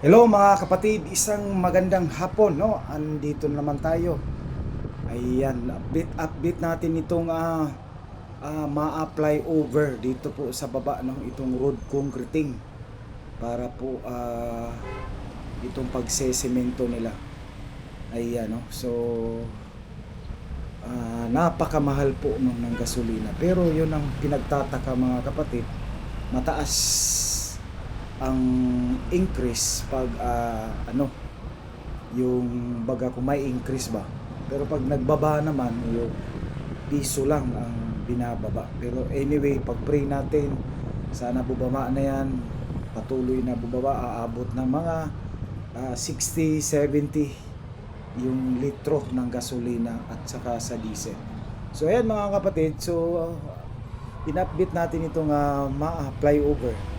Hello mga kapatid, isang magandang hapon, no? Andito na naman tayo. Ayan, update natin itong ma-apply over dito po sa baba ng itong road concreting para po itong pagsesemento nila. Ayan, no? So napakamahal po ng gasolina. Pero 'yun ang pinagtataka mga kapatid, mataas ang increase pag yung baga kung may increase ba, pero pag nagbaba naman yung piso lang ang binababa. Pero anyway, pag pray natin sana bubaba na yan, patuloy na bubaba, aabot ng mga 60, 70 yung litro ng gasolina at saka sa diesel. So ayan mga kapatid, so in-update natin itong ma-flyover.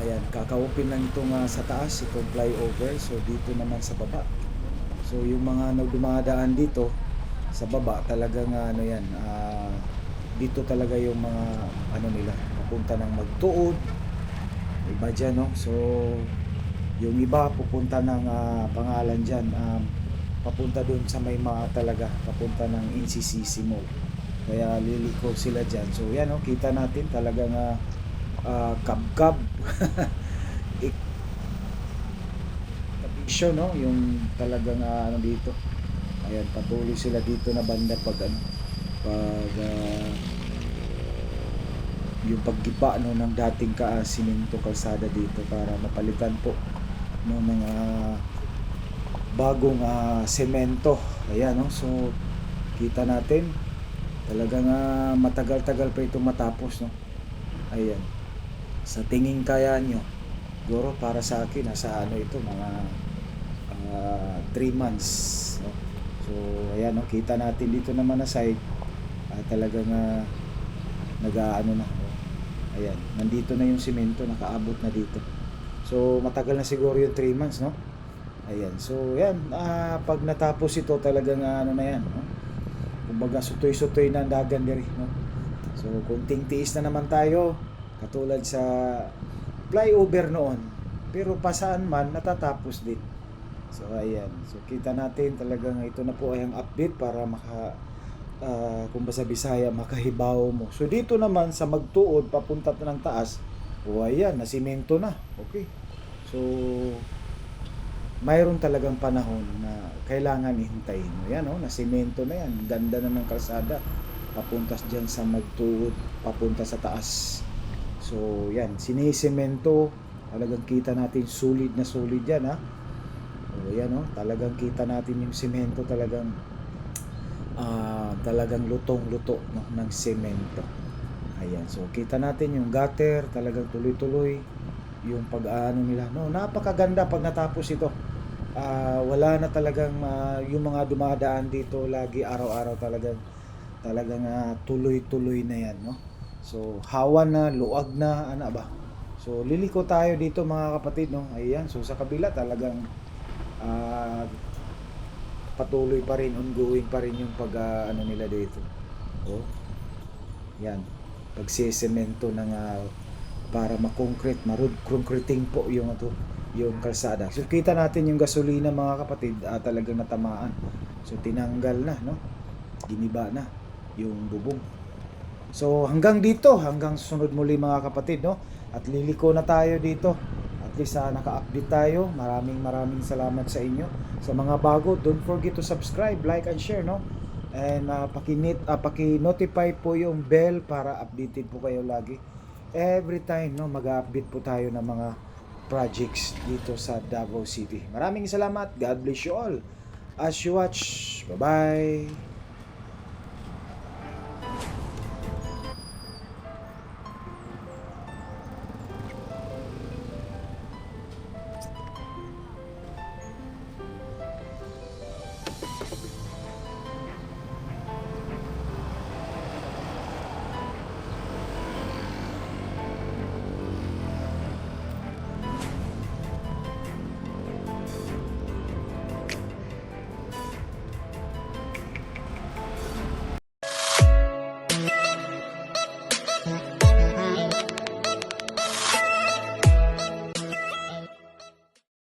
Ayan, kakaupin lang itong sa taas, itong flyover. So dito naman sa baba. So yung mga nagdumadaan dito sa baba, talagang yan, dito talaga yung mga nila, papunta ng Magtuod. Iba dyan, no? So yung iba pupunta ng pangalan dyan, papunta dun sa may mga talaga, papunta ng NCCC Mall. Kaya liliko sila dyan. So yan, no? Kita natin talagang kab-kab vision, no, yung talagang dito. Ayan, patuloy sila dito na banda pag pag yung paggiba, no, ng dating siminto kalsada dito para mapalitan po ng mga bagong semento. Ayan, no, so kita natin talagang matagal-tagal pa itong matapos, no. Ayan, sa tingin kaya nyo, siguro para sa akin nasa ito, mga 3 months, no? So ayan, no, kita natin dito naman na side, talagang nag-aano na, ayan, nandito na yung simento, nakaabot na dito. So matagal na siguro yung 3 months, no. Ayan, so ayan, pag natapos ito talagang na yan, no? Kumbaga sutoy-sutoy na ang dagan diri, no. So kunting tiis na naman tayo, katulad sa flyover noon, pero pasaan man natatapos din. So ayan, so kita natin talagang ito na po ay ang update para kung sa Bisaya, makahibaw mo. So dito naman sa Magtuod papunta ng taas, ayan, nasimento na. Okay, so mayroon talagang panahon na kailangan ihintayin mo. Yan, nasimento na yan, ganda na ng kalsada papunta dyan sa Magtuod, papunta sa taas. So yan, sinisemento, talagang kita natin solid na solid yan, o yan, talagang kita natin yung semento, talagang talagang lutong-luto, no, ng semento. Ayan, so kita natin yung gutter, talagang tuloy-tuloy yung pag-aano nila, no, napakaganda pag natapos ito. Wala na talagang yung mga dumadaan dito lagi araw-araw, talagang tuloy-tuloy na yan, no. So hawa na, luag na, ano ba. So liliko tayo dito mga kapatid, no. Ayan, so sa kabila talagang patuloy pa rin, ongoing pa rin yung pag nila dito. Oh. Yan, pagsesemento ng para ma-concrete, ma-road concreting po yung yung kalsada. So kita natin yung gasolina mga kapatid, talagang natamaan. So tinanggal na, no. Giniba na yung bubong. So hanggang dito, hanggang susunod muli mga kapatid, no. At liliko na tayo dito. At least naka-update tayo. Maraming salamat sa inyo. Sa mga bago, don't forget to subscribe, like and share, no. And paki-notify po yung bell para updated po kayo lagi. Every time, no, mag-update po tayo ng mga projects dito sa Davao City. Maraming salamat. God bless you all as you watch. Bye-bye.